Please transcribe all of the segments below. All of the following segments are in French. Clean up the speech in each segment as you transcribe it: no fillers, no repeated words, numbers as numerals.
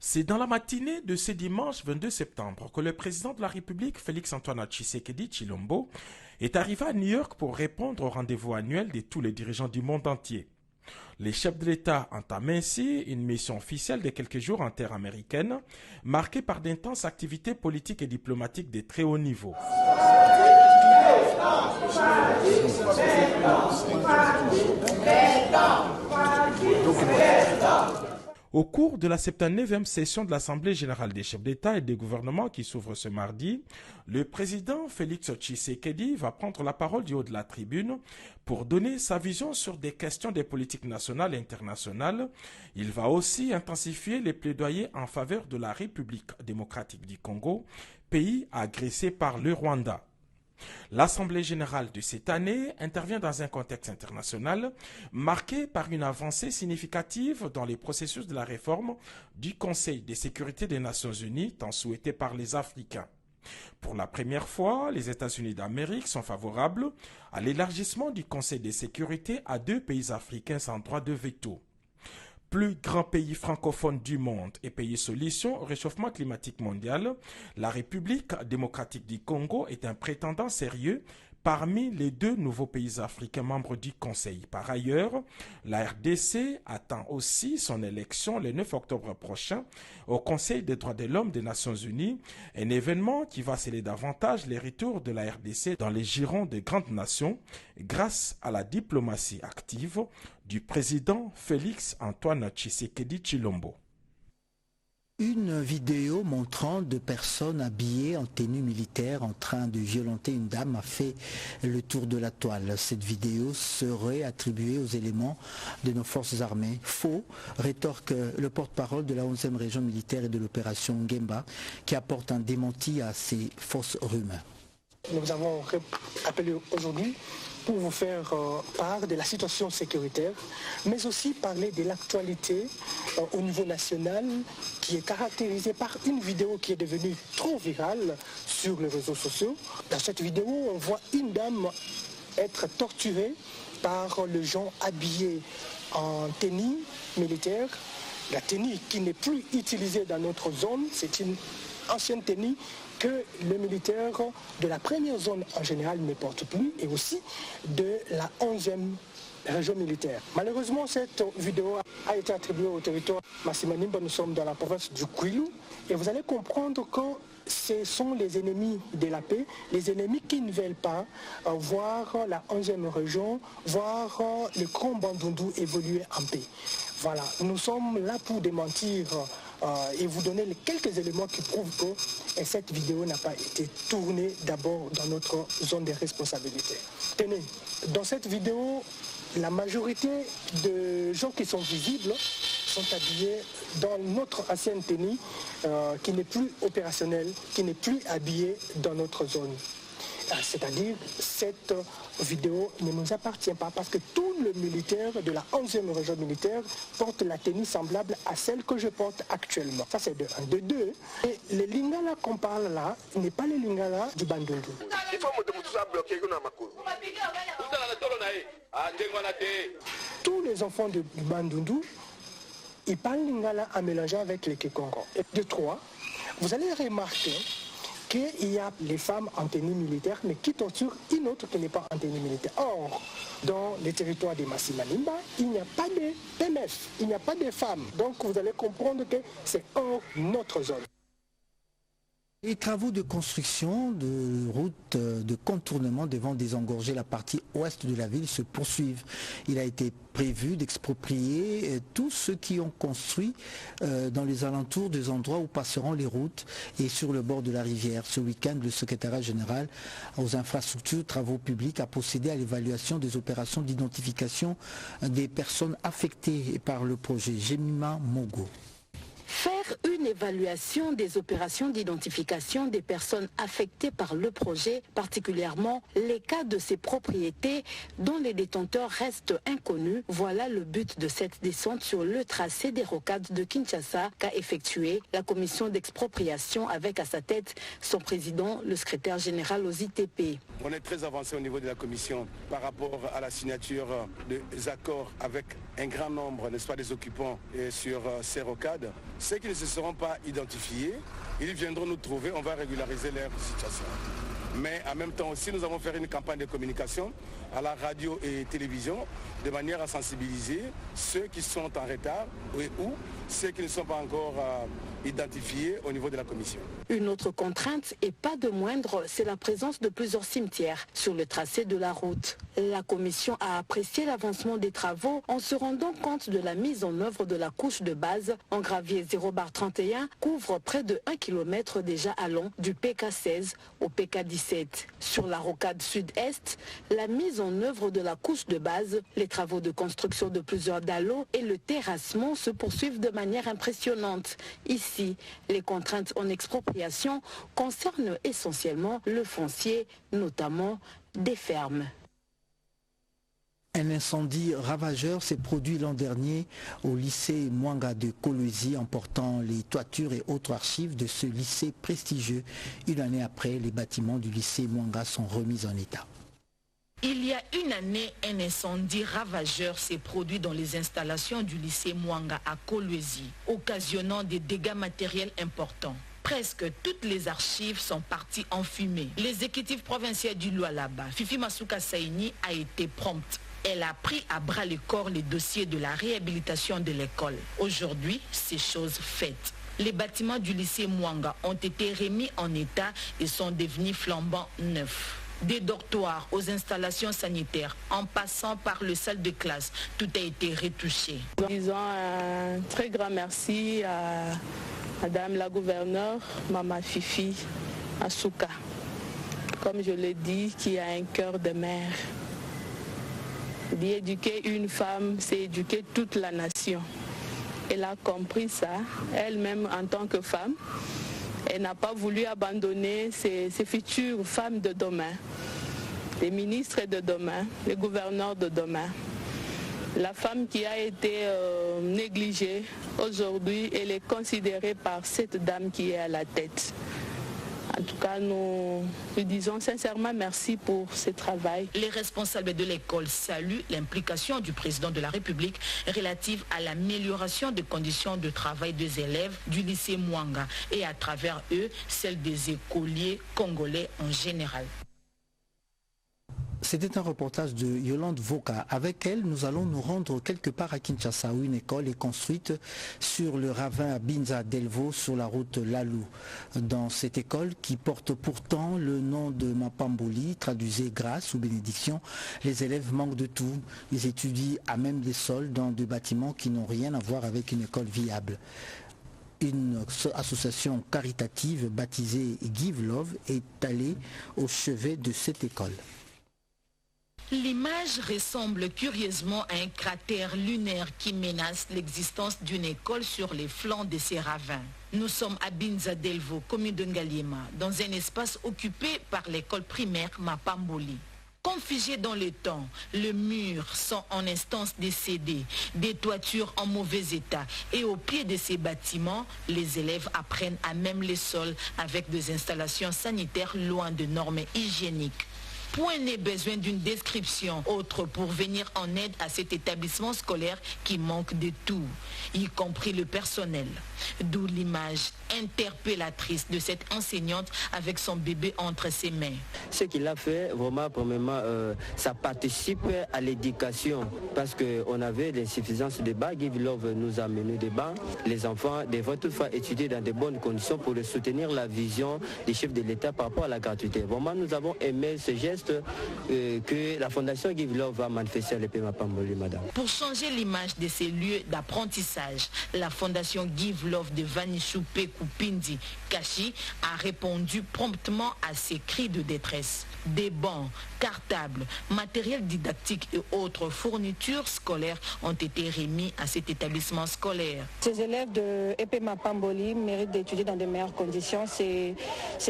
C'est dans la matinée de ce dimanche 22 septembre que le président de la République, Félix-Antoine Tshisekedi Tshilombo, est arrivé à New York pour répondre au rendez-vous annuel de tous les dirigeants du monde entier. Les chefs de l'État entament ainsi une mission officielle de quelques jours en terre américaine, marquée par d'intenses activités politiques et diplomatiques de très haut niveau. Au cours de la 79e session de l'Assemblée générale des chefs d'État et des gouvernements qui s'ouvre ce mardi, le président Félix Tshisekedi va prendre la parole du haut de la tribune pour donner sa vision sur des questions des politiques nationales et internationales. Il va aussi intensifier les plaidoyers en faveur de la République démocratique du Congo, pays agressé par le Rwanda. L'Assemblée générale de cette année intervient dans un contexte international marqué par une avancée significative dans les processus de la réforme du Conseil de sécurité des Nations unies tant souhaité par les Africains. Pour la première fois, les États-Unis d'Amérique sont favorables à l'élargissement du Conseil de sécurité à 2 pays africains sans droit de veto. Plus grand pays francophone du monde et pays solution au réchauffement climatique mondial, la République démocratique du Congo est un prétendant sérieux parmi les 2 nouveaux pays africains membres du Conseil. Par ailleurs, la RDC attend aussi son élection le 9 octobre prochain au Conseil des droits de l'homme des Nations Unies, un événement qui va sceller davantage les retours de la RDC dans les girons des grandes nations grâce à la diplomatie active du président Félix-Antoine Tshisekedi Tshilombo. Une vidéo montrant 2 personnes habillées en tenue militaire en train de violenter une dame a fait le tour de la toile. Cette vidéo serait attribuée aux éléments de nos forces armées. Faux, rétorque le porte-parole de la 11e région militaire et de l'opération Ngemba, qui apporte un démenti à ces fausses rumeurs. Nous avons appelé aujourd'hui pour vous faire part de la situation sécuritaire, mais aussi parler de l'actualité au niveau national qui est caractérisée par une vidéo qui est devenue trop virale sur les réseaux sociaux. Dans cette vidéo, on voit une dame être torturée par les gens habillés en tenue militaire. La tenue qui n'est plus utilisée dans notre zone, c'est une ancienne tenue que les militaires de la première zone en général ne portent plus et aussi de la 11e région militaire. Malheureusement, cette vidéo a été attribuée au territoire Massimanimba. Nous sommes dans la province du Kwilu et vous allez comprendre que ce sont les ennemis de la paix, les ennemis qui ne veulent pas voir la 11e région, voir le Grand Bandundu évoluer en paix. Voilà, nous sommes là pour démentir et vous donner quelques éléments qui prouvent que cette vidéo n'a pas été tournée d'abord dans notre zone de responsabilité. Tenez, dans cette vidéo, la majorité de gens qui sont visibles sont habillés dans notre ancienne tenue qui n'est plus opérationnelle, qui n'est plus habillée dans notre zone. C'est-à-dire, cette vidéo ne nous appartient pas parce que tous les militaires de la 11e région militaire portent la tenue semblable à celle que je porte actuellement. Ça, c'est de 1. De 2, et le lingala qu'on parle là n'est pas le lingala du Bandundu. Tous les enfants du Bandundu, ils parlent lingala en mélangeant avec les Kikongo. Et de 3, vous allez remarquer qu'il y a les femmes en tenue militaire, mais qui torturent une autre qui n'est pas en tenue militaire. Or, dans les territoires de Massimanimba, il n'y a pas de PMF, il n'y a pas de femmes. Donc vous allez comprendre que c'est hors notre zone. Les travaux de construction de routes de contournement devant désengorger la partie ouest de la ville se poursuivent. Il a été prévu d'exproprier tous ceux qui ont construit dans les alentours des endroits où passeront les routes et sur le bord de la rivière. Ce week-end, le secrétariat général aux infrastructures, travaux publics a procédé à l'évaluation des opérations d'identification des personnes affectées par le projet. Jemima Mogo. Faire une évaluation des opérations d'identification des personnes affectées par le projet, particulièrement les cas de ces propriétés dont les détenteurs restent inconnus. Voilà le but de cette descente sur le tracé des rocades de Kinshasa qu'a effectué la commission d'expropriation avec à sa tête son président, le secrétaire général aux ITP. On est très avancé au niveau de la commission par rapport à la signature des accords avec un grand nombre, n'est-ce pas, des occupants sur ces rocades. Ce qui nous ne seront pas identifiés, ils viendront nous trouver, on va régulariser leur situation. Mais en même temps aussi, nous avons fait une campagne de communication à la radio et télévision de manière à sensibiliser ceux qui sont en retard ou ceux qui ne sont pas encore identifiés au niveau de la commission. Une autre contrainte, et pas de moindre, c'est la présence de plusieurs cimetières sur le tracé de la route. La commission a apprécié l'avancement des travaux en se rendant compte de la mise en œuvre de la couche de base en gravier 0/31 couvre près de 1 km déjà allant du PK16 au PK17. Sur la rocade sud-est, la mise en œuvre de la couche de base, les travaux de construction de plusieurs dallos et le terrassement se poursuivent de manière impressionnante. Ici, les contraintes en expropriation concernent essentiellement le foncier, notamment des fermes. Un incendie ravageur s'est produit l'an dernier au lycée Mwanga de Kolwezi, emportant les toitures et autres archives de ce lycée prestigieux. Une année après, les bâtiments du lycée Mwanga sont remis en état. Il y a une année, un incendie ravageur s'est produit dans les installations du lycée Mwanga à Kolwezi, occasionnant des dégâts matériels importants. Presque toutes les archives sont parties en fumée. L'exécutif provincial du Lualaba, Fifi Masuka Saini, a été prompte. Elle a pris à bras le corps les dossiers de la réhabilitation de l'école. Aujourd'hui, c'est chose faite. Les bâtiments du lycée Mwanga ont été remis en état et sont devenus flambants neufs. Des dortoirs aux installations sanitaires, en passant par le salle de classe, tout a été retouché. Disons un très grand merci à Madame la gouverneure, Maman Fifi Asuka, comme je l'ai dit, qui a un cœur de mère. Éduquer une femme, c'est éduquer toute la nation. Elle a compris ça, elle-même en tant que femme. Elle n'a pas voulu abandonner ses futures femmes de demain, les ministres de demain, les gouverneurs de demain. La femme qui a été négligée, aujourd'hui, elle est considérée par cette dame qui est à la tête. En tout cas, nous disons sincèrement merci pour ce travail. Les responsables de l'école saluent l'implication du président de la République relative à l'amélioration des conditions de travail des élèves du lycée Mwanga et à travers eux, celle des écoliers congolais en général. C'était un reportage de Yolande Voka. Avec elle, nous allons nous rendre quelque part à Kinshasa où une école est construite sur le ravin à Binza Delvaux sur la route Lalou. Dans cette école qui porte pourtant le nom de Mapamboli, traduisez grâce ou bénédiction, les élèves manquent de tout. Ils étudient à même des sols dans des bâtiments qui n'ont rien à voir avec une école viable. Une association caritative baptisée Give Love est allée au chevet de cette école. L'image ressemble curieusement à un cratère lunaire qui menace l'existence d'une école sur les flancs de ces ravins. Nous sommes à Binza Delvaux, commune de Ngaliema, dans un espace occupé par l'école primaire Mapamboli. Comme figé dans le temps, les murs sont en instance décédés, des toitures en mauvais état et au pied de ces bâtiments, les élèves apprennent à même les sols avec des installations sanitaires loin de normes hygiéniques. Point n'est besoin d'une description autre pour venir en aide à cet établissement scolaire qui manque de tout, y compris le personnel. D'où l'image interpellatrice de cette enseignante avec son bébé entre ses mains. Ce qu'il a fait, vraiment, premièrement, ça participe à l'éducation parce qu'on avait l'insuffisance de bancs. Give Love nous a mené des bancs. Les enfants devaient toutefois étudier dans de bonnes conditions pour soutenir la vision des chefs de l'État par rapport à la gratuité. Vraiment, nous avons aimé ce geste que la Fondation Give Love va manifester à l'épée Mapamboli, madame. Pour changer l'image de ces lieux d'apprentissage, la Fondation Give Love de Vanishupe Kupindi Kashi a répondu promptement à ces cris de détresse. Des bancs, cartables, matériel didactique et autres fournitures scolaires ont été remis à cet établissement scolaire. Ces élèves de EP Mapamboli méritent d'étudier dans de meilleures conditions. C'est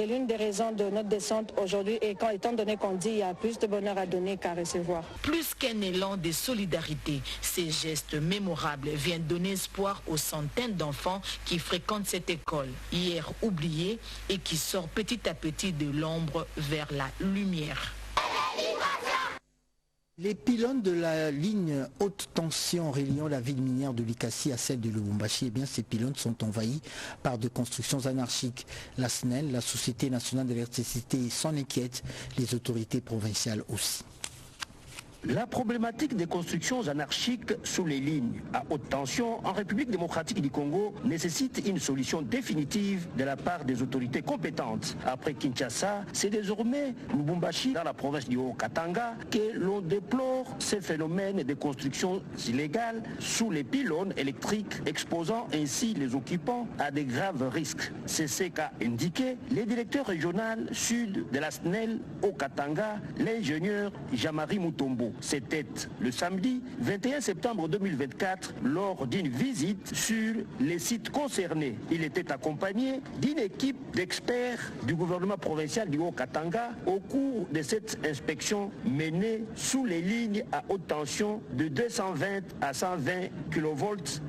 l'une des raisons de notre descente aujourd'hui et étant donné qu'on dit qu'il y a plus de bonheur à donner qu'à recevoir. Plus qu'un élan de solidarité, ces gestes mémorables viennent donner espoir aux centaines d'enfants qui fréquentent cette école, hier oubliée et qui sort petit à petit de l'ombre vers la lumière. Les pylônes de la ligne haute tension reliant la ville minière de Likasi à celle de Lubumbashi, eh bien, ces pylônes sont envahis par de constructions anarchiques. La SNEL, la Société nationale d'électricité, s'en inquiète, les autorités provinciales aussi. La problématique des constructions anarchiques sous les lignes à haute tension en République démocratique du Congo nécessite une solution définitive de la part des autorités compétentes. Après Kinshasa, c'est désormais Lubumbashi, dans la province du Haut-Katanga, que l'on déplore ces phénomènes de constructions illégales sous les pylônes électriques, exposant ainsi les occupants à de graves risques. C'est ce qu'a indiqué le directeur régional sud de la SNEL au Katanga, l'ingénieur Jean-Marie Mutombo. C'était le samedi 21 septembre 2024 lors d'une visite sur les sites concernés. Il était accompagné d'une équipe d'experts du gouvernement provincial du Haut-Katanga au cours de cette inspection menée sous les lignes à haute tension de 220 à 120 kV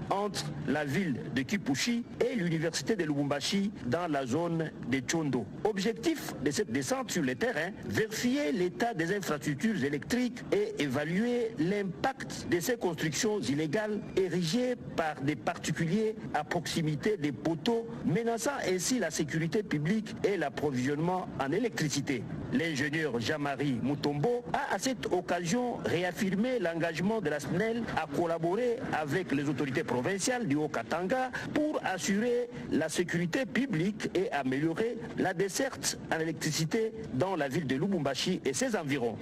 entre la ville de Kipushi et l'université de Lubumbashi dans la zone de Tchondo. Objectif de cette descente sur le terrain, vérifier l'état des infrastructures électriques et évaluer l'impact de ces constructions illégales érigées par des particuliers à proximité des poteaux, menaçant ainsi la sécurité publique et l'approvisionnement en électricité. L'ingénieur Jean-Marie Mutombo a à cette occasion réaffirmé l'engagement de la SNEL à collaborer avec les autorités provinciales du Haut-Katanga pour assurer la sécurité publique et améliorer la desserte en électricité dans la ville de Lubumbashi et ses environs.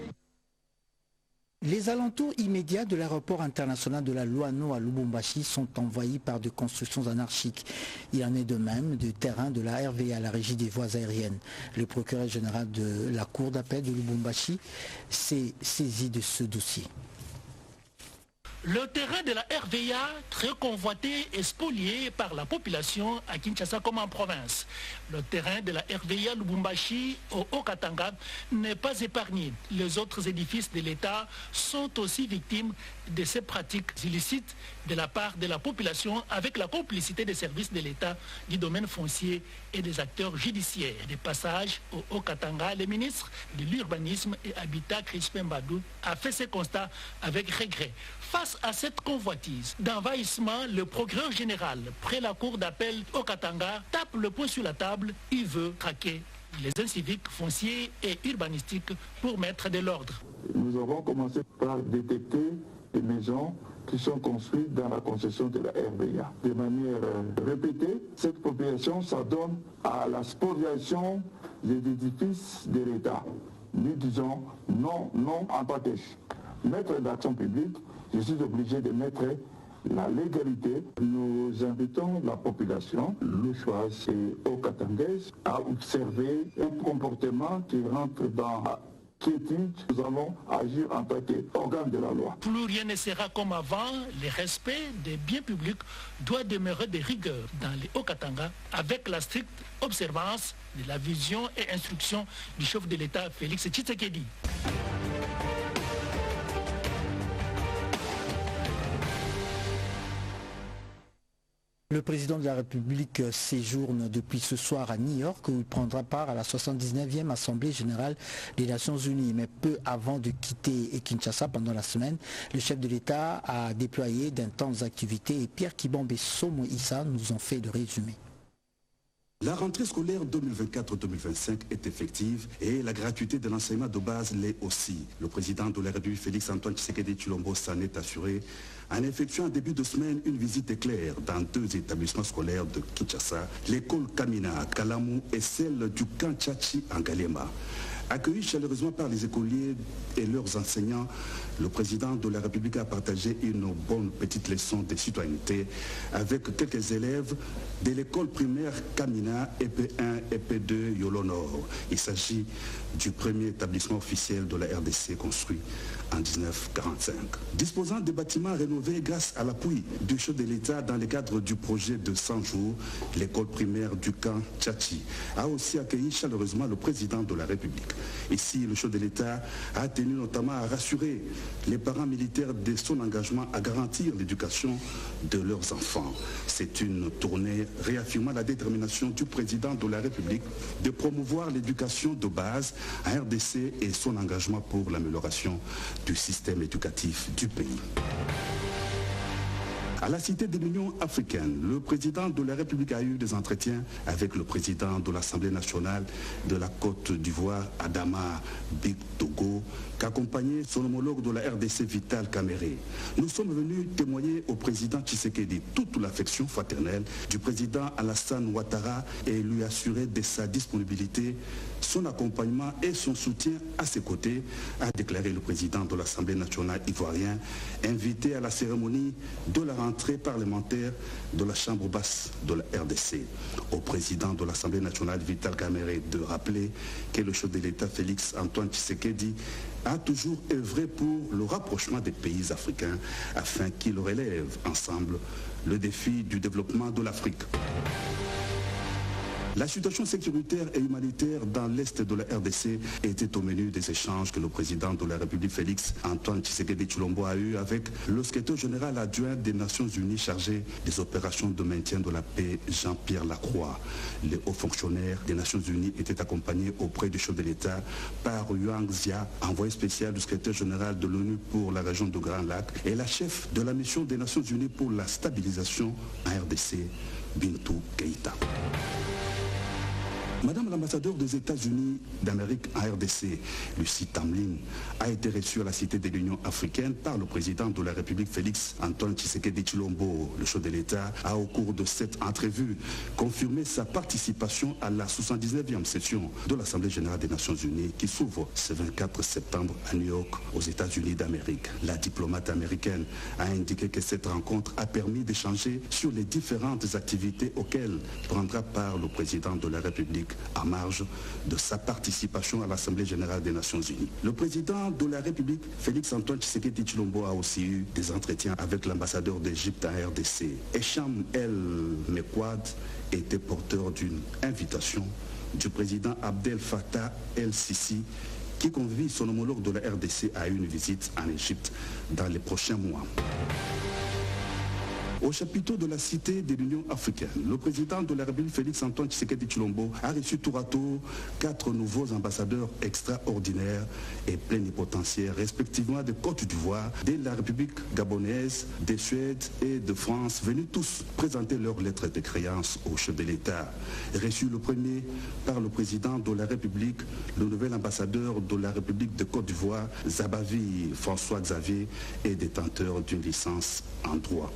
Les alentours immédiats de l'aéroport international de la Loano à Lubumbashi sont envahis par de constructions anarchiques. Il en est de même du terrain de la RVA, la Régie des voies aériennes. Le procureur général de la Cour d'appel de Lubumbashi s'est saisi de ce dossier. Le terrain de la RVA, très convoité et spolié par la population à Kinshasa comme en province. Le terrain de la RVA Lubumbashi au Haut-Katanga n'est pas épargné. Les autres édifices de l'État sont aussi victimes de ces pratiques illicites de la part de la population avec la complicité des services de l'État du domaine foncier et des acteurs judiciaires. Des passages au Haut-Katanga, le ministre de l'Urbanisme et Habitat, Crispin Badou, a fait ce constat avec regret. Face à cette convoitise d'envahissement, le procureur général, près la cour d'appel au Katanga, tape le poing sur la table. Il veut traquer les inciviques fonciers et urbanistiques pour mettre de l'ordre. Nous avons commencé par détecter des maisons qui sont construites dans la concession de la RVA. De manière répétée, cette population s'adonne à la spoliation des édifices de l'État. Nous disons non, non en package. Maître d'action publique, je suis obligé de mettre la légalité. Nous invitons la population, le choix c'est au Katangais, à observer un comportement qui rentre dans la quiétude. Nous allons agir en tant qu'organe de la loi. Plus rien ne sera comme avant, le respect des biens publics doit demeurer de rigueur dans les Haut-Katanga avec la stricte observance de la vision et instruction du chef de l'État Félix Tshisekedi. Le président de la République séjourne depuis ce soir à New York où il prendra part à la 79e Assemblée générale des Nations Unies. Mais peu avant de quitter Kinshasa pendant la semaine, le chef de l'État a déployé d'intenses activités et Pierre Kibombe Somo Issa nous en fait le résumé. La rentrée scolaire 2024-2025 est effective et la gratuité de l'enseignement de base l'est aussi. Le président de la République Félix-Antoine Tshisekedi Tshilombo s'en est assuré en effectuant en début de semaine une visite éclair dans 2 établissements scolaires de Kinshasa, l'école Kamina à Kalamu et celle du Kanchachi en Galema. Accueilli chaleureusement par les écoliers et leurs enseignants, le président de la République a partagé une bonne petite leçon de citoyenneté avec quelques élèves de l'école primaire Kamina, EP1 et EP2 Yolo Nord. Il s'agit du premier établissement officiel de la RDC construit en 1945. Disposant des bâtiments rénovés rénové grâce à l'appui du chef de l'État dans le cadre du projet de 100 jours. L'école primaire du camp Tchachi a aussi accueilli chaleureusement le président de la République. Ici, le chef de l'État a tenu notamment à rassurer les parents militaires de son engagement à garantir l'éducation de leurs enfants. C'est une tournée réaffirmant la détermination du président de la République de promouvoir l'éducation de base à RDC et son engagement pour l'amélioration du système éducatif du pays. À la Cité de l'Union africaine, le président de la République a eu des entretiens avec le président de l'Assemblée nationale de la Côte d'Ivoire, Adama Big Togo, qu'accompagnait son homologue de la RDC, Vital Kamerhe. Nous sommes venus témoigner au président Tshisekedi toute l'affection fraternelle du président Alassane Ouattara et lui assurer de sa disponibilité, son accompagnement et son soutien à ses côtés, a déclaré le président de l'Assemblée nationale ivoirienne, invité à la cérémonie de la rentrée parlementaire de la Chambre basse de la RDC. Au président de l'Assemblée nationale, Vital Kamerhe, de rappeler que le chef de l'État, Félix Antoine Tshisekedi, a toujours œuvré pour le rapprochement des pays africains afin qu'ils relèvent ensemble le défi du développement de l'Afrique. La situation sécuritaire et humanitaire dans l'est de la RDC était au menu des échanges que le président de la République, Félix Antoine Tshisekedi Tshilombo, a eu avec le secrétaire général adjoint des Nations Unies chargé des opérations de maintien de la paix, Jean-Pierre Lacroix. Les hauts fonctionnaires des Nations Unies étaient accompagnés auprès du chef de l'État par Yuang Zia, envoyé spécial du secrétaire général de l'ONU pour la région de Grand Lac, et la chef de la mission des Nations Unies pour la stabilisation en RDC, Bintou Keïta. Madame l'ambassadeur des États-Unis d'Amérique en RDC, Lucie Tamlin, a été reçue à la Cité de l'Union africaine par le président de la République, Félix Antoine Tshisekedi Tshilombo. Le chef de l'État a, au cours de cette entrevue, confirmé sa participation à la 79e session de l'Assemblée générale des Nations Unies qui s'ouvre ce 24 septembre à New York, aux États-Unis d'Amérique. La diplomate américaine a indiqué que cette rencontre a permis d'échanger sur les différentes activités auxquelles prendra part le président de la République à marge de sa participation à l'Assemblée générale des Nations Unies. Le président de la République, Félix Antoine Tshisekedi Tshilombo, a aussi eu des entretiens avec l'ambassadeur d'Égypte en RDC. Echam El Mekwad était porteur d'une invitation du président Abdel Fattah El Sisi, qui convie son homologue de la RDC à une visite en Égypte dans les prochains mois. Au chapiteau de la Cité de l'Union africaine, le président de la République, Félix Antoine Tshisekedi Tshilombo, a reçu tour à tour 4 nouveaux ambassadeurs extraordinaires et plénipotentiaires, respectivement de Côte d'Ivoire, de la République gabonaise, de Suède et de France, venus tous présenter leurs lettres de créance au chef de l'État. Reçu le premier par le président de la République, le nouvel ambassadeur de la République de Côte d'Ivoire, Zabavi François Xavier, est détenteur d'une licence en droit.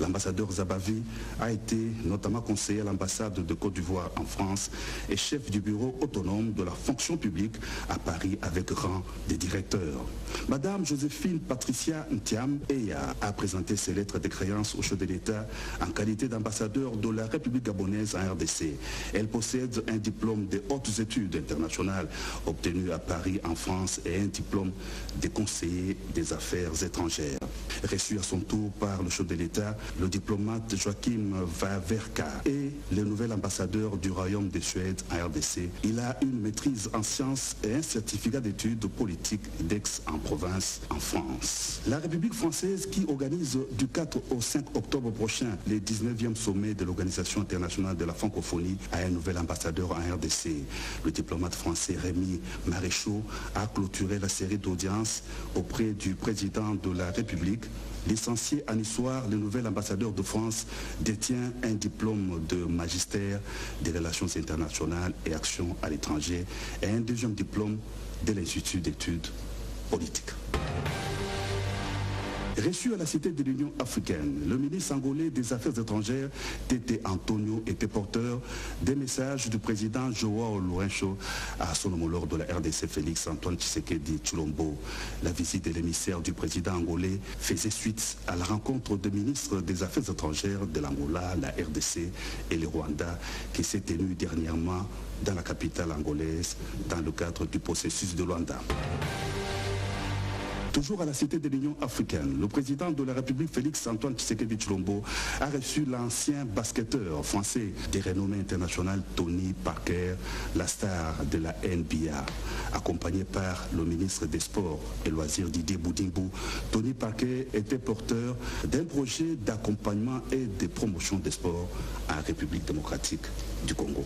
L'ambassadeur Zabavi a été notamment conseiller à l'ambassade de Côte d'Ivoire en France et chef du bureau autonome de la fonction publique à Paris avec rang de directeur. Madame Joséphine Patricia Ntiam Eya a présenté ses lettres de créance au chef de l'État en qualité d'ambassadeur de la République gabonaise en RDC. Elle possède un diplôme de hautes études internationales obtenu à Paris en France et un diplôme de conseiller des affaires étrangères. Reçu à son tour par le chef de l'État, le diplomate Joachim Waverka est le nouvel ambassadeur du Royaume de Suède en RDC. Il a une maîtrise en sciences et un certificat d'études politiques d'Aix-en-Provence en France. La République française qui organise du 4 au 5 octobre prochain les 19e sommets de l'Organisation internationale de la francophonie a un nouvel ambassadeur en RDC. Le diplomate français Rémi Maréchaux a clôturé la série d'audiences auprès du président de la République. Licencié en histoire, le nouvel ambassadeur de France détient un diplôme de magistère des relations internationales et actions à l'étranger et un deuxième diplôme de l'Institut d'études politiques. Reçu à la Cité de l'Union africaine, le ministre angolais des Affaires étrangères, Tété Antonio, était porteur des messages du président Joao Lourenço à son homologue de la RDC, Félix Antoine Tshisekedi Tshilombo. La visite de l'émissaire du président angolais faisait suite à la rencontre des ministres des Affaires étrangères de l'Angola, la RDC et le Rwanda qui s'est tenue dernièrement dans la capitale angolaise dans le cadre du processus de Luanda. Toujours à la Cité de l'Union africaine, le président de la République Félix Antoine Tshisekedi Tshilombo a reçu l'ancien basketteur français de renommée internationale Tony Parker, la star de la NBA. Accompagné par le ministre des Sports et Loisirs Didier Boudingbo, Tony Parker était porteur d'un projet d'accompagnement et de promotion des sports en République démocratique du Congo.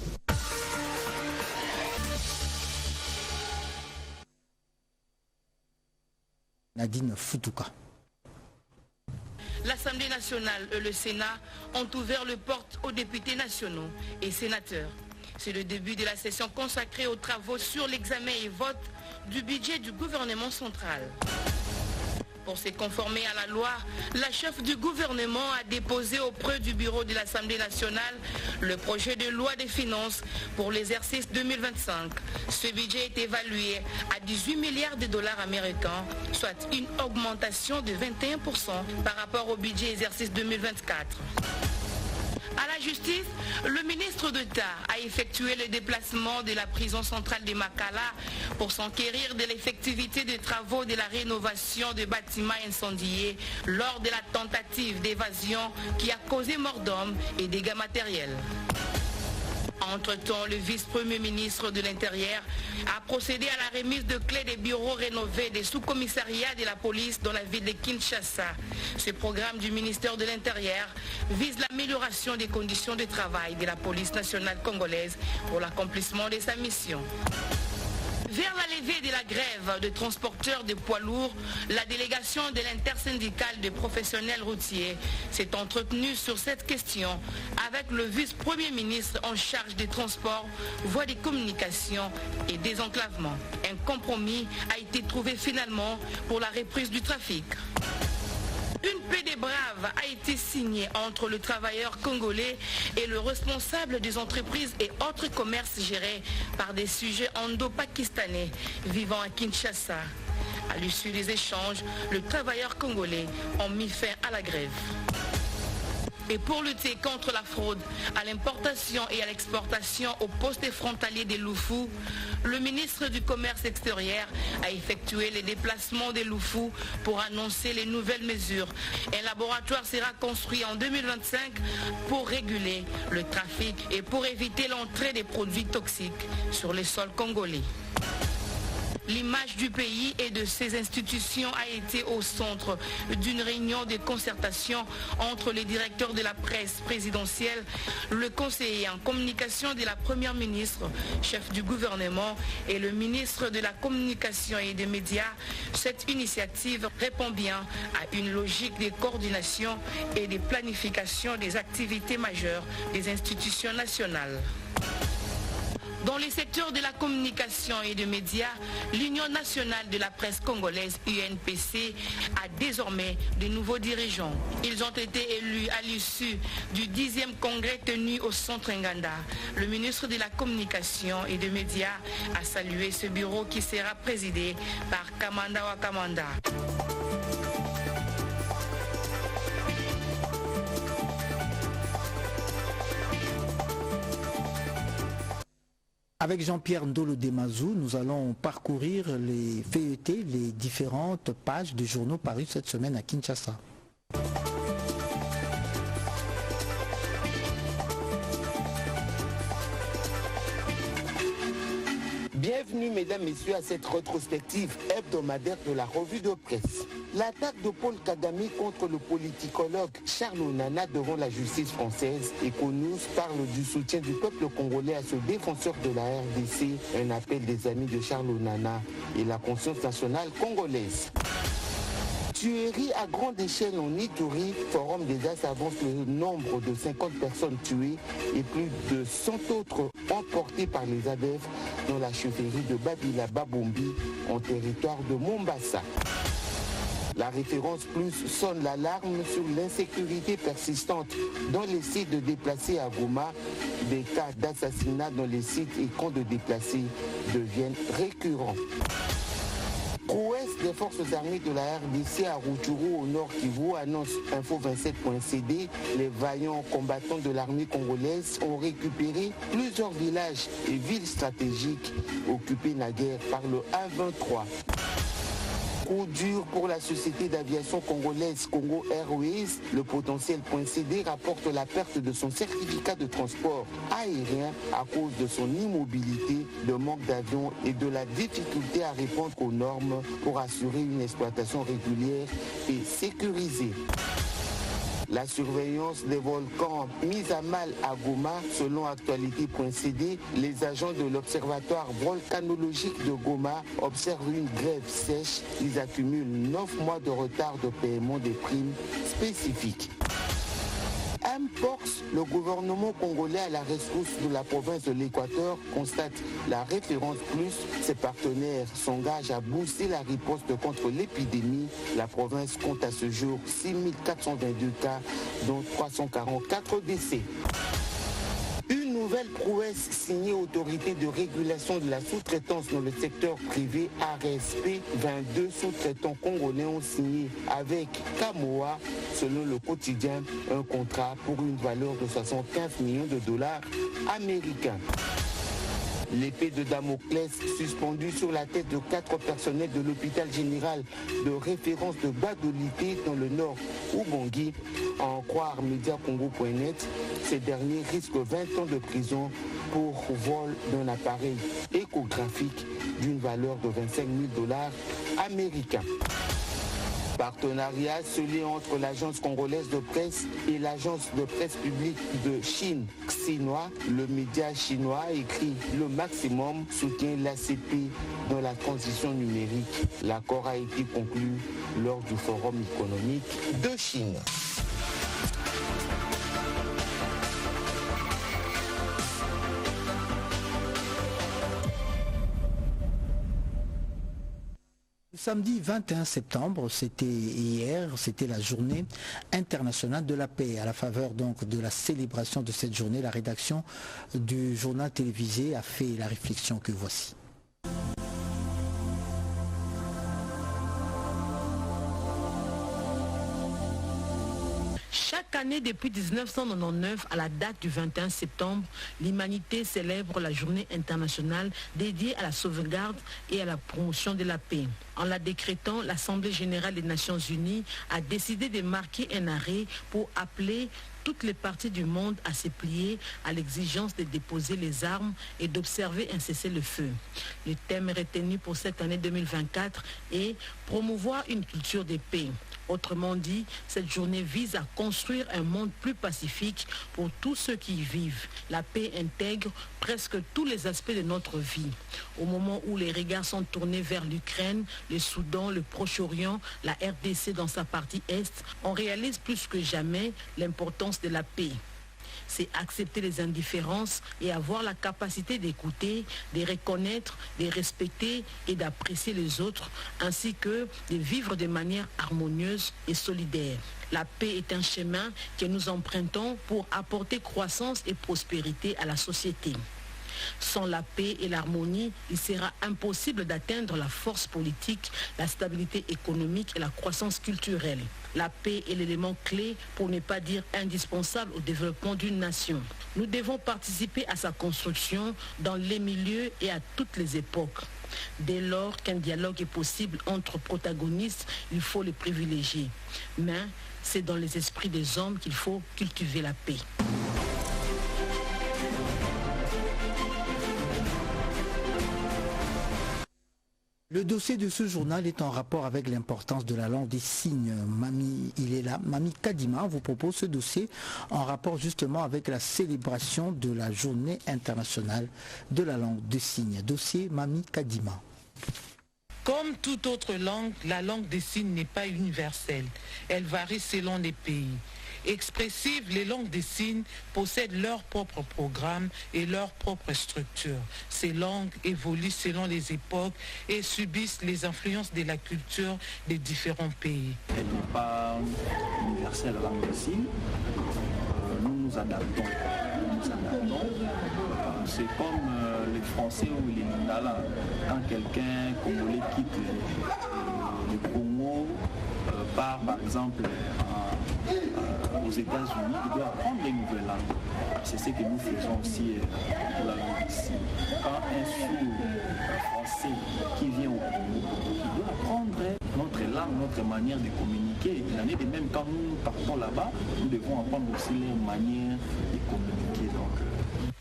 Nadine Futuka. L'Assemblée nationale et le Sénat ont ouvert les portes aux députés nationaux et sénateurs. C'est le début de la session consacrée aux travaux sur l'examen et vote du budget du gouvernement central. Pour se conformer à la loi, la chef du gouvernement a déposé auprès du bureau de l'Assemblée nationale le projet de loi des finances pour l'exercice 2025. Ce budget est évalué à 18 milliards de dollars américains, soit une augmentation de 21% par rapport au budget exercice 2024. À la justice, le ministre d'État a effectué le déplacement de la prison centrale de Makala pour s'enquérir de l'effectivité des travaux de la rénovation des bâtiments incendiés lors de la tentative d'évasion qui a causé mort d'hommes et dégâts matériels. Entre-temps, le vice-premier ministre de l'Intérieur a procédé à la remise de clés des bureaux rénovés des sous-commissariats de la police dans la ville de Kinshasa. Ce programme du ministère de l'Intérieur vise l'amélioration des conditions de travail de la police nationale congolaise pour l'accomplissement de sa mission. Vers la levée de la grève de transporteurs de poids lourds, la délégation de l'intersyndicale des professionnels routiers s'est entretenue sur cette question avec le vice-premier ministre en charge des transports, voies de communication et désenclavement. Un compromis a été trouvé finalement pour la reprise du trafic. Une paix des braves a été signée entre le travailleur congolais et le responsable des entreprises et autres commerces gérés par des sujets indo-pakistanais vivant à Kinshasa. À l'issue des échanges, les travailleurs congolais ont mis fin à la grève. Et pour lutter contre la fraude à l'importation et à l'exportation au poste frontalier des Loufou, le ministre du Commerce extérieur a effectué les déplacements des Loufou pour annoncer les nouvelles mesures. Un laboratoire sera construit en 2025 pour réguler le trafic et pour éviter l'entrée des produits toxiques sur les sols congolais. L'image du pays et de ses institutions a été au centre d'une réunion de concertation entre les directeurs de la presse présidentielle, le conseiller en communication de la première ministre, chef du gouvernement, et le ministre de la communication et des médias. Cette initiative répond bien à une logique de coordination et de planification des activités majeures des institutions nationales. Dans les secteurs de la communication et des médias, l'Union nationale de la presse congolaise, UNPC, a désormais de nouveaux dirigeants. Ils ont été élus à l'issue du 10e congrès tenu au centre Nganda. Le ministre de la communication et des médias a salué ce bureau qui sera présidé par Kamanda Wakamanda. Avec Jean-Pierre Ndolo Demazou, nous allons parcourir feuilleter les différentes pages des journaux parus cette semaine à Kinshasa. Bienvenue mesdames, messieurs à cette rétrospective hebdomadaire de la revue de presse. L'attaque de Paul Kagame contre le politicologue Charles Onana devant la justice française, Econews parle du soutien du peuple congolais à ce défenseur de la RDC, un appel des amis de Charles Onana et la conscience nationale congolaise. Tuerie à grande échelle en Ituri, Forum des As avance le nombre de 50 personnes tuées et plus de 100 autres emportées par les ADF dans la chefferie de Babila Babombi en territoire de Mombasa. La référence plus sonne l'alarme sur l'insécurité persistante dans les sites de déplacés à Goma. Des cas d'assassinat dans les sites et camps de déplacés deviennent récurrents. Prouesse des forces armées de la RDC à Rutshuru au nord Kivu, annonce Info27.cd. Les vaillants combattants de l'armée congolaise ont récupéré plusieurs villages et villes stratégiques occupés naguère par le A23. Coup dur pour la société d'aviation congolaise Congo Airways. Le potentiel.cd rapporte la perte de son certificat de transport aérien à cause de son immobilité, de manque d'avions et de la difficulté à répondre aux normes pour assurer une exploitation régulière et sécurisée. La surveillance des volcans mise à mal à Goma, selon actualité.cd, les agents de l'Observatoire volcanologique de Goma observent une grève sèche. Ils accumulent 9 mois de retard de paiement des primes spécifiques. Mpox, le gouvernement congolais à la rescousse de la province de l'Équateur constate la référence plus. Ses partenaires s'engagent à booster la riposte contre l'épidémie. La province compte à ce jour 6422 cas, dont 344 décès. Une nouvelle prouesse signée Autorité de régulation de la sous-traitance dans le secteur privé ARSP. 22 sous-traitants congolais ont signé avec Kamoa, selon le quotidien, un contrat pour une valeur de 75 millions de dollars américains. L'épée de Damoclès suspendue sur la tête de 4 personnels de l'hôpital général de référence de Badolité dans le nord Ubangi. À en croire Mediacongo.net, ces derniers risquent 20 ans de prison pour vol d'un appareil échographique d'une valeur de 25 000 dollars américains. Partenariat scellé entre l'agence congolaise de presse et l'agence de presse publique de Chine, Xinhua. Le média chinois écrit le maximum soutient l'ACP dans la transition numérique. L'accord a été conclu lors du forum économique de Chine. Samedi 21 septembre, c'était hier, c'était la journée internationale de la paix. À la faveur donc de la célébration de cette journée, la rédaction du journal télévisé a fait la réflexion que voici. Chaque année depuis 1999, à la date du 21 septembre, l'humanité célèbre la journée internationale dédiée à la sauvegarde et à la promotion de la paix. En la décrétant, l'Assemblée générale des Nations unies a décidé de marquer un arrêt pour appeler toutes les parties du monde à se plier à l'exigence de déposer les armes et d'observer un cessez-le-feu. Le thème retenu pour cette année 2024 est « Promouvoir une culture de paix ». Autrement dit, cette journée vise à construire un monde plus pacifique pour tous ceux qui y vivent. La paix intègre presque tous les aspects de notre vie. Au moment où les regards sont tournés vers l'Ukraine, le Soudan, le Proche-Orient, la RDC dans sa partie Est, on réalise plus que jamais l'importance de la paix. C'est accepter les indifférences et avoir la capacité d'écouter, de reconnaître, de respecter et d'apprécier les autres, ainsi que de vivre de manière harmonieuse et solidaire. La paix est un chemin que nous empruntons pour apporter croissance et prospérité à la société. Sans la paix et l'harmonie, il sera impossible d'atteindre la force politique, la stabilité économique et la croissance culturelle. La paix est l'élément clé, pour ne pas dire indispensable, au développement d'une nation. Nous devons participer à sa construction dans les milieux et à toutes les époques. Dès lors qu'un dialogue est possible entre protagonistes, il faut le privilégier. Mais c'est dans les esprits des hommes qu'il faut cultiver la paix. Le dossier de ce journal est en rapport avec l'importance de la langue des signes. Mamie, il est là. Mamie Kadima vous propose ce dossier en rapport justement avec la célébration de la journée internationale de la langue des signes. Dossier Mamie Kadima. Comme toute autre langue, la langue des signes n'est pas universelle. Elle varie selon les pays. Expressives, les langues des signes possèdent leur propre programme et leur propre structure. Ces langues évoluent selon les époques et subissent les influences de la culture des différents pays. Elle n'est pas universelle, la langue des signes. Nous nous adaptons. C'est comme les Français ou les Lingala. Quand quelqu'un congolais quitte le Congo, part par exemple aux États-Unis, il doit apprendre les nouvelles langues. c'est ce que nous faisons aussi pour la langue ici. Quand un sourd français qui vient au Congo, il doit apprendre notre langue, notre manière de communiquer. Il en est de même quand nous partons là-bas, nous devons apprendre aussi leur manière de communiquer.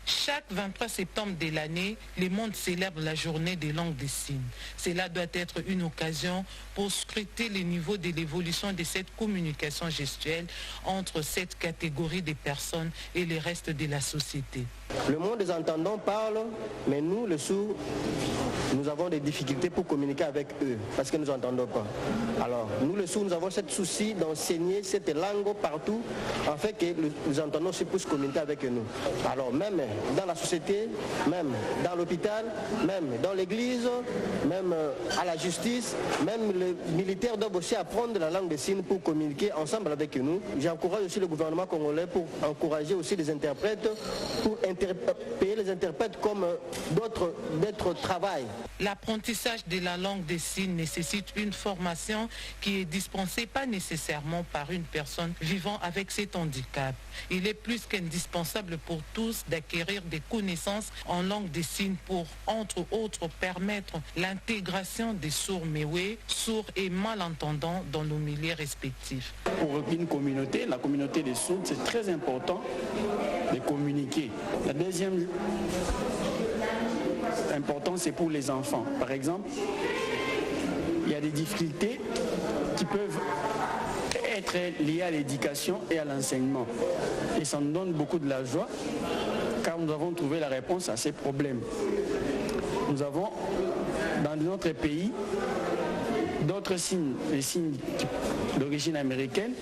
Chaque 23 septembre de l'année, le monde célèbre la journée des langues des signes. Cela doit être une occasion pour scruter le niveau de l'évolution de cette communication gestuelle entre cette catégorie de personnes et le reste de la société. Le monde des entendants parle, mais nous, les sourds, nous avons des difficultés pour communiquer avec eux, parce que nous n'entendons pas. Alors, nous, les sourds, nous avons ce souci d'enseigner cette langue partout, afin que les entendants puissent communiquer avec nous. Alors, même dans la société, même dans l'hôpital, même dans l'église, même à la justice, même les militaires doivent aussi apprendre la langue des signes pour communiquer ensemble avec nous. J'encourage aussi le gouvernement congolais pour encourager aussi les interprètes, pour payer les interprètes comme d'autres travail. L'apprentissage de la langue des signes nécessite une formation qui est dispensée pas nécessairement par une personne vivant avec cet handicap. Il est plus qu'indispensable pour tous d'acquérir des connaissances en langue des signes pour, entre autres, permettre l'intégration des sourds méoués, sourds et malentendants dans nos milieux respectifs. Pour une communauté, la communauté des sourds, c'est très important de communiquer. La deuxième importance, c'est pour les enfants. Par exemple, il y a des difficultés qui peuvent être liées à l'éducation et à l'enseignement. Et ça nous donne beaucoup de la joie, car nous avons trouvé la réponse à ces problèmes. Nous avons, dans notre pays, d'autres signes, les signes d'origine américaine,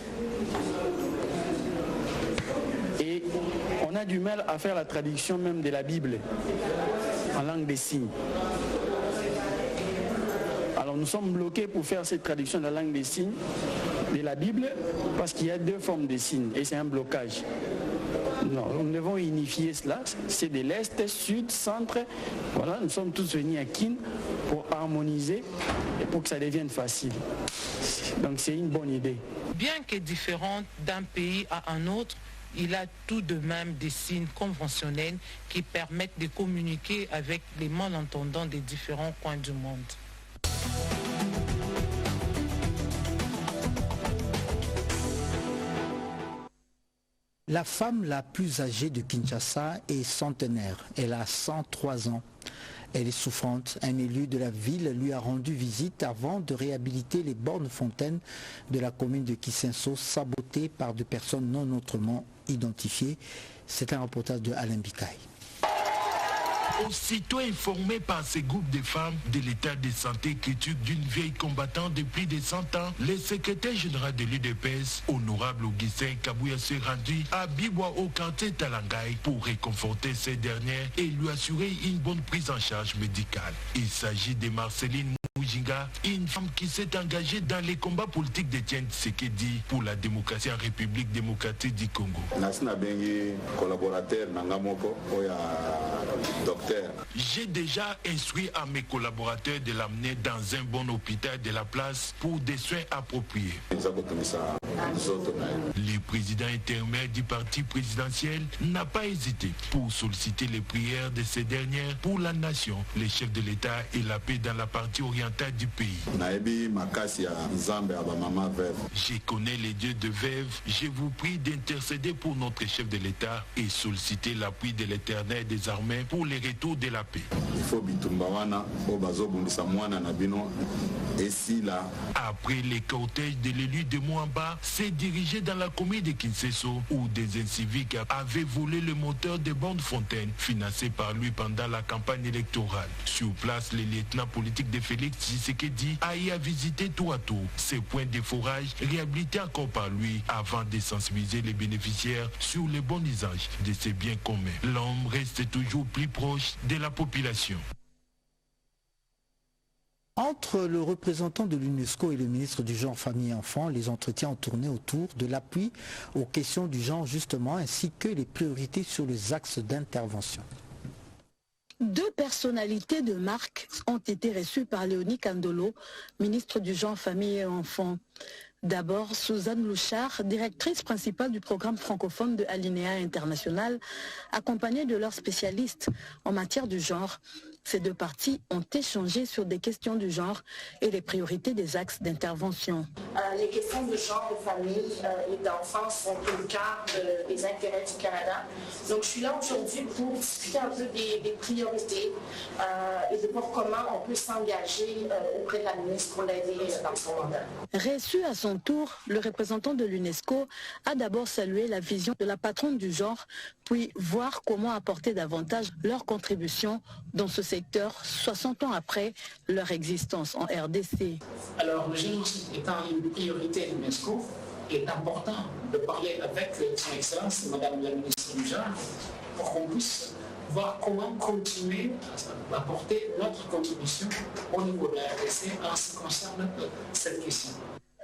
et on a du mal à faire la traduction même de la Bible en langue des signes. Alors nous sommes bloqués pour faire cette traduction de la langue des signes de la Bible parce qu'il y a deux formes de signes et c'est un blocage. Non, nous devons unifier cela, c'est de l'Est, Sud, Centre. Voilà, nous sommes tous venus à Kin pour harmoniser et pour que ça devienne facile. Donc c'est une bonne idée. Bien que différente d'un pays à un autre, il a tout de même des signes conventionnels qui permettent de communiquer avec les malentendants des différents coins du monde. La femme la plus âgée de Kinshasa est centenaire. Elle a 103 ans. Elle est souffrante. Un élu de la ville lui a rendu visite avant de réhabiliter les bornes fontaines de la commune de Kisenso, sabotées par des personnes non autrement identifiées. C'est un reportage de Alain Bikaï. Aussitôt informé par ces groupes de femmes de l'état de santé critique d'une vieille combattante de plus de 100 ans, le secrétaire général de l'UDPS, honorable Augustin Kabouya, s'est rendu à Biwa au quartier Talangaï pour réconforter ces dernières et lui assurer une bonne prise en charge médicale. Il s'agit de Marceline Moujinga, une femme qui s'est engagée dans les combats politiques d'Étienne Tshisekedi pour la démocratie en République démocratique du Congo. J'ai déjà instruit à mes collaborateurs de l'amener dans un bon hôpital de la place pour des soins appropriés. Le président intermédiaire du parti présidentiel n'a pas hésité pour solliciter les prières de ces dernières pour la nation, les chefs de l'État et la paix dans la partie orientale du pays. Je connais les dieux de Veuve. Je vous prie d'intercéder pour notre chef de l'État et solliciter l'appui de l'Éternel des armées pour les retours de la paix. Après les cortèges de l'élu de Mouamba s'est dirigé dans la commune de Kinseso où des inciviques avaient volé le moteur de bornes fontaines financé par lui pendant la campagne électorale. Sur place, le lieutenant politique de Félix Tshisekedi a y visité tour à tour ces points de forage réhabilités encore par lui avant de sensibiliser les bénéficiaires sur les bons usages de ces biens communs. L'homme reste toujours plus proche de la population. Entre le représentant de l'UNESCO et le ministre du Genre, Famille et Enfants, les entretiens ont tourné autour de l'appui aux questions du genre justement, ainsi que les priorités sur les axes d'intervention. Deux personnalités de marque ont été reçues par Léonie Kandolo, ministre du Genre, Famille et Enfants. D'abord, Suzanne Louchard, directrice principale du programme francophone de Alinéa International, accompagnée de leurs spécialistes en matière du genre. Ces deux parties ont échangé sur des questions du genre et les priorités des axes d'intervention. Les questions de genre, de famille et d'enfance sont au cœur des intérêts du Canada. Donc je suis là aujourd'hui pour discuter un peu des priorités et de voir comment on peut s'engager auprès de la ministre pour l'aider dans son mandat. Reçu à son tour, le représentant de l'UNESCO a d'abord salué la vision de la patronne du genre, puis voir comment apporter davantage leur contribution dans ce secteur 60 ans après leur existence en RDC. Alors le génocide étant une priorité de l'UNESCO, il est important de parler avec son Excellence, Madame la ministre du genre, pour qu'on puisse voir comment continuer à apporter notre contribution au niveau de la RDC en ce qui concerne cette question.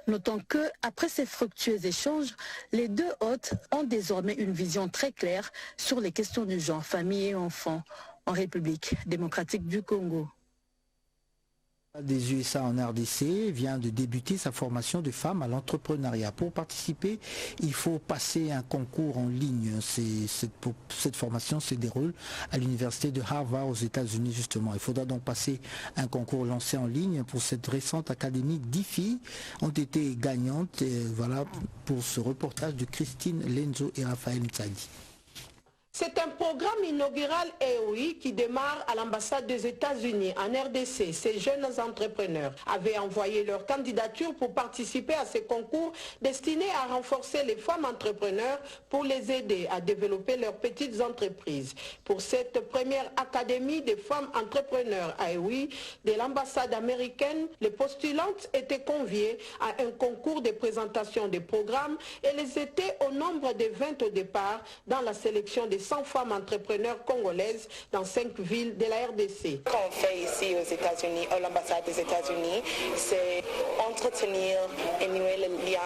Notons que, après ces fructueux échanges, les deux hôtes ont désormais une vision très claire sur les questions du genre, famille et enfants en République démocratique du Congo. Des USA en RDC vient de débuter sa formation de femmes à l'entrepreneuriat. Pour participer, il faut passer un concours en ligne. Cette formation se déroule à l'université de Harvard aux États-Unis justement. Il faudra donc passer un concours lancé en ligne pour cette récente académie. 10 filles ont été gagnantes. Et voilà pour ce reportage de Christine Lenzo et Raphaël Mtsadi. C'est un programme inaugural EOI qui démarre à l'ambassade des États-Unis en RDC. Ces jeunes entrepreneurs avaient envoyé leur candidature pour participer à ces concours destinés à renforcer les femmes entrepreneurs pour les aider à développer leurs petites entreprises. Pour cette première académie des femmes entrepreneurs à EOI de l'ambassade américaine, les postulantes étaient conviées à un concours de présentation des programmes et elles étaient au nombre de 20 au départ dans la sélection des 100 femmes entrepreneurs congolaises dans 5 villes de la RDC. Ce qu'on fait ici aux États-Unis, à l'ambassade des États-Unis, c'est entretenir et nouer le lien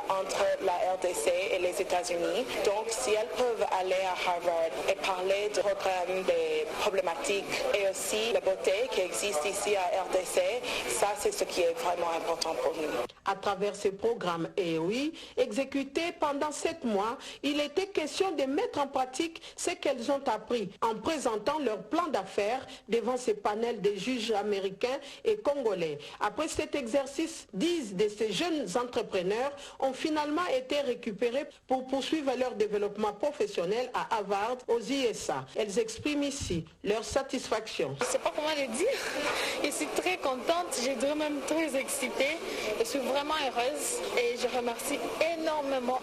entre la RDC et les États-Unis. Donc, si elles peuvent aller à Harvard et parler de programmes, des problématiques et aussi la beauté qui existe ici à RDC, ça c'est ce qui est vraiment important pour nous. À travers ces programmes EOI, exécutés pendant 7 mois, il était question de mettre en pratique ce qu'elles ont appris en présentant leur plan d'affaires devant ces panels de juges américains et congolais. Après cet exercice, 10 de ces jeunes entrepreneurs ont finalement été récupérés pour poursuivre leur développement professionnel à Harvard, aux USA. Elles expriment ici leur satisfaction. Je ne sais pas comment le dire. Je suis très contente, je dirais même très excitée. Je suis vraiment heureuse et je remercie énormément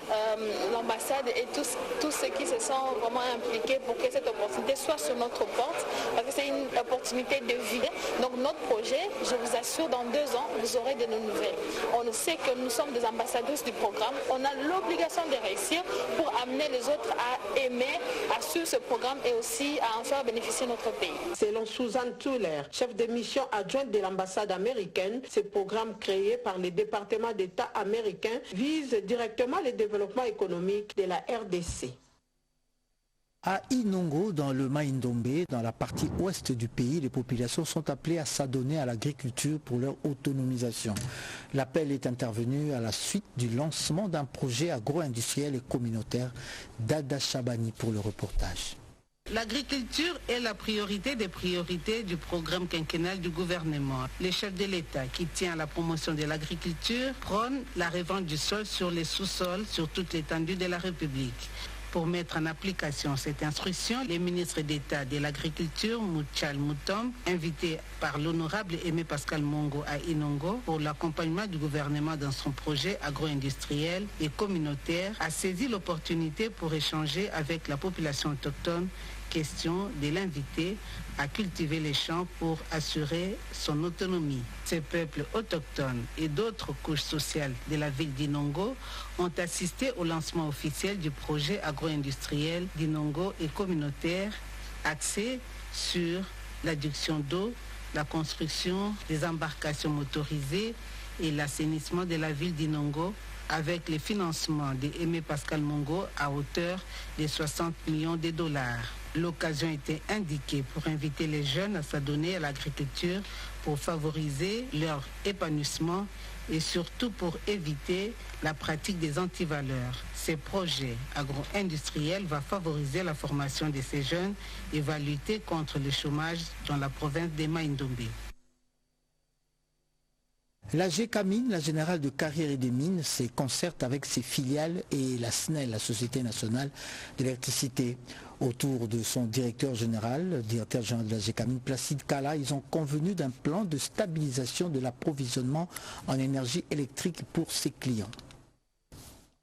l'ambassade et tous ceux qui se sont vraiment impliqués pour que cette opportunité soit sur notre porte, parce que c'est une opportunité de vie. Donc notre projet, je vous assure, dans 2 ans, vous aurez de nos nouvelles. On sait que nous sommes des ambassadrices du programme, on a l'obligation de réussir pour amener les autres à aimer, à suivre ce programme et aussi à en faire bénéficier notre pays. Selon Suzanne Tuller, chef de mission adjointe de l'ambassade américaine, ce programme créé par les départements d'État américains vise directement le développement économique de la RDC. À Inongo, dans le Maïndombe, dans la partie ouest du pays, les populations sont appelées à s'adonner à l'agriculture pour leur autonomisation. L'appel est intervenu à la suite du lancement d'un projet agro-industriel et communautaire. Dada Chabani pour le reportage. L'agriculture est la priorité des priorités du programme quinquennal du gouvernement. Le chef de l'État, qui tient à la promotion de l'agriculture, prône la revente du sol sur les sous-sols sur toute l'étendue de la République. Pour mettre en application cette instruction, les ministres d'État de l'Agriculture, Mouchal Moutom, invité par l'honorable Aimé Pascal Mongo à Inongo pour l'accompagnement du gouvernement dans son projet agro-industriel et communautaire, a saisi l'opportunité pour échanger avec la population autochtone, question de l'inviter à cultiver les champs pour assurer son autonomie. Ces peuples autochtones et d'autres couches sociales de la ville d'Inongo ont assisté au lancement officiel du projet agro-industriel d'Inongo et communautaire axé sur l'adduction d'eau, la construction des embarcations motorisées et l'assainissement de la ville d'Inongo avec les financements de Aimé Pascal Mongo à hauteur de 60 millions de dollars. L'occasion était indiquée pour inviter les jeunes à s'adonner à l'agriculture pour favoriser leur épanouissement et surtout pour éviter la pratique des antivaleurs. Ces projets agro-industriels vont favoriser la formation de ces jeunes et va lutter contre le chômage dans la province d'Ema-Ndombe. La GECAMINE, la Générale de Carrière et des Mines, se concerte avec ses filiales et la SNEL, la Société Nationale de l'Électricité. Autour de son directeur général de la GECAMINE, Placide Kala, ils ont convenu d'un plan de stabilisation de l'approvisionnement en énergie électrique pour ses clients.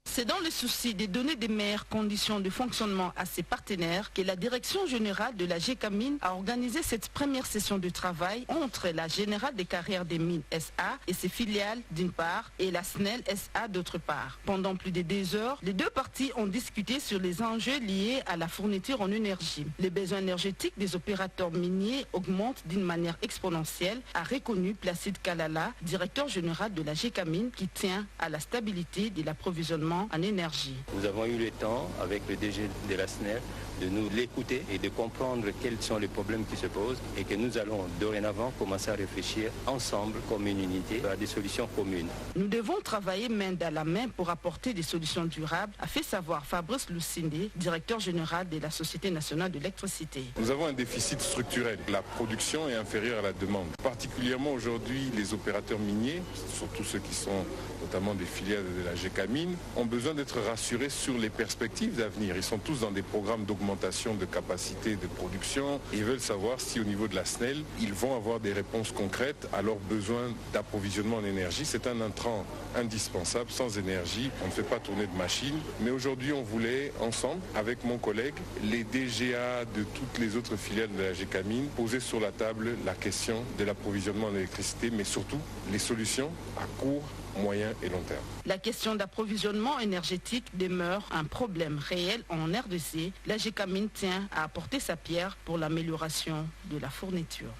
C'est dans le souci de donner des meilleures conditions de fonctionnement à ses partenaires que la direction générale de la GECAMINE a organisé cette première session de travail entre la Générale des Carrières des Mines SA et ses filiales d'une part et la SNEL SA d'autre part. Pendant plus de 2 heures, les deux parties ont discuté sur les enjeux liés à la fourniture en énergie. Les besoins énergétiques des opérateurs miniers augmentent d'une manière exponentielle, a reconnu Placide Kalala, directeur général de la GECAMINE, qui tient à la stabilité de l'approvisionnement en énergie. Nous avons eu le temps, avec le DG de la SNEL, de nous l'écouter et de comprendre quels sont les problèmes qui se posent et que nous allons dorénavant commencer à réfléchir ensemble comme une unité à des solutions communes. Nous devons travailler main dans la main pour apporter des solutions durables, a fait savoir Fabrice Lucinde, directeur général de la Société nationale de l'électricité. Nous avons un déficit structurel. La production est inférieure à la demande. Particulièrement aujourd'hui, les opérateurs miniers, surtout ceux qui sont notamment des filiales de la GECAMINE, ont besoin d'être rassurés sur les perspectives d'avenir. Ils sont tous dans des programmes d'augmentation de capacité de production. Ils veulent savoir si au niveau de la SNEL, ils vont avoir des réponses concrètes à leurs besoins d'approvisionnement en énergie. C'est un intrant indispensable. Sans énergie, on ne fait pas tourner de machine. Mais aujourd'hui, on voulait, ensemble, avec mon collègue, les DGA de toutes les autres filiales de la GECAMINE, poser sur la table la question de l'approvisionnement en électricité, mais surtout les solutions à court, moyen et long terme. La question d'approvisionnement énergétique demeure un problème réel en RDC. La GECAMINE tient à apporter sa pierre pour l'amélioration de la fourniture.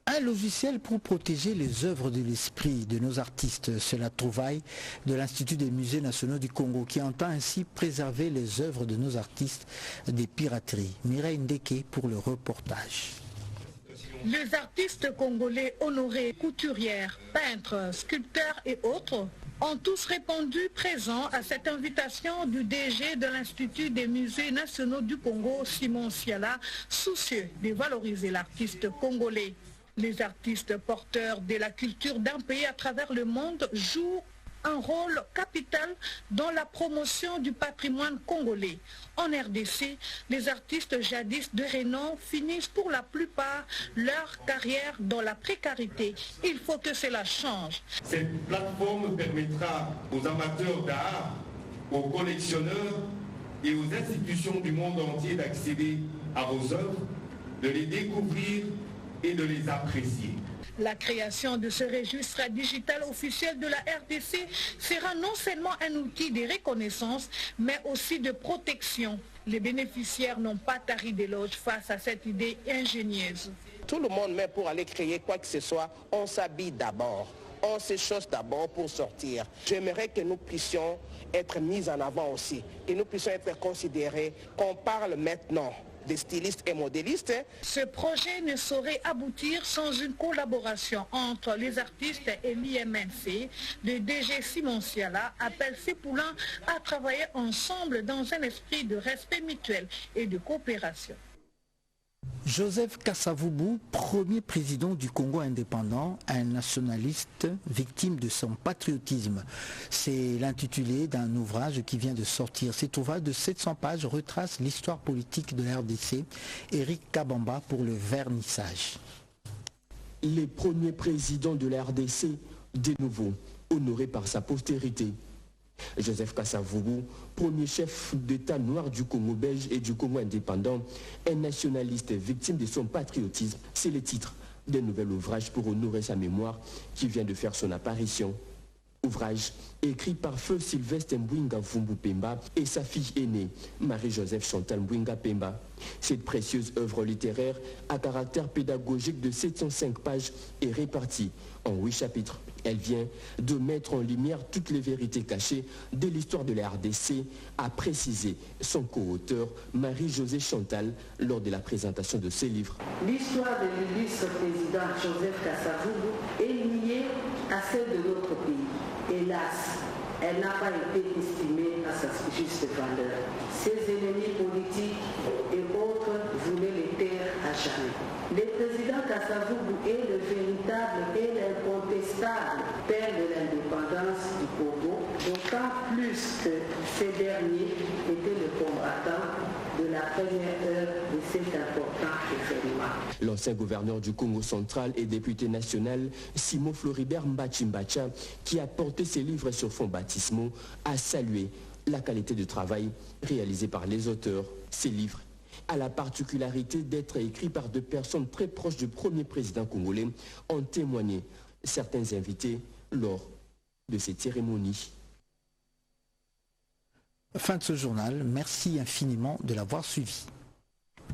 Un logiciel pour protéger les œuvres de l'esprit de nos artistes, c'est la trouvaille de l'Institut des musées nationaux du Congo qui entend ainsi préserver les œuvres de nos artistes des pirateries. Mireille Ndeke pour le reportage. Les artistes congolais honorés, couturières, peintres, sculpteurs et autres ont tous répondu présents à cette invitation du DG de l'Institut des musées nationaux du Congo, Simon Siala, soucieux de valoriser l'artiste congolais. Les artistes porteurs de la culture d'un pays à travers le monde jouent un rôle capital dans la promotion du patrimoine congolais. En RDC, les artistes jadis de renom finissent pour la plupart leur carrière dans la précarité. Il faut que cela change. Cette plateforme permettra aux amateurs d'art, aux collectionneurs et aux institutions du monde entier d'accéder à vos œuvres, de les découvrir et de les apprécier. La création de ce registre digital officiel de la RDC sera non seulement un outil de reconnaissance, mais aussi de protection. Les bénéficiaires n'ont pas tari d'éloge face à cette idée ingénieuse. Tout le monde, mais pour aller créer quoi que ce soit, on s'habille d'abord. On s'échauffe d'abord pour sortir. J'aimerais que nous puissions être mis en avant aussi, que nous puissions être considérés, qu'on parle maintenant des stylistes et modélistes. Ce projet ne saurait aboutir sans une collaboration entre les artistes et l'IMNC. Le DG Simon Siala appelle ses poulains à travailler ensemble dans un esprit de respect mutuel et de coopération. Joseph Kasavubu, premier président du Congo indépendant, un nationaliste victime de son patriotisme. C'est l'intitulé d'un ouvrage qui vient de sortir. Cet ouvrage de 700 pages retrace l'histoire politique de la RDC. Eric Kabamba pour le vernissage. Les premiers présidents de la RDC, de nouveau, honorés par sa postérité. Joseph Kasavubu, premier chef d'État noir du Congo belge et du Congo indépendant, un nationaliste victime de son patriotisme, c'est le titre d'un nouvel ouvrage pour honorer sa mémoire qui vient de faire son apparition. Ouvrage écrit par feu Sylvestre Mbouinga Vumbu Pemba et sa fille aînée, Marie-Joseph Chantal Mbouinga Pemba. Cette précieuse œuvre littéraire à caractère pédagogique de 705 pages est répartie en 8 chapitres. Elle vient de mettre en lumière toutes les vérités cachées de l'histoire de la RDC, a précisé son co-auteur Marie-Josée Chantal lors de la présentation de ses livres. L'histoire de l'illustre président Joseph Kasavubu est liée à celle de notre pays. Hélas, elle n'a pas été estimée à sa juste valeur. Ses ennemis politiques et autres voulaient les taire à jamais. Le président Kasavubu est le véritable et l'incontestable père de l'indépendance du Congo, d'autant plus que ce dernier était le combattant de la première heure de cet important événement. L'ancien gouverneur du Congo central et député national, Simon Floribert Mbachimbacha, qui a porté ses livres sur fonds baptismaux, a salué la qualité du travail réalisé par les auteurs. Ces livres a la particularité d'être écrits par deux personnes très proches du premier président congolais, ont témoigné certains invités lors de cette cérémonie. Fin de ce journal, merci infiniment de l'avoir suivi.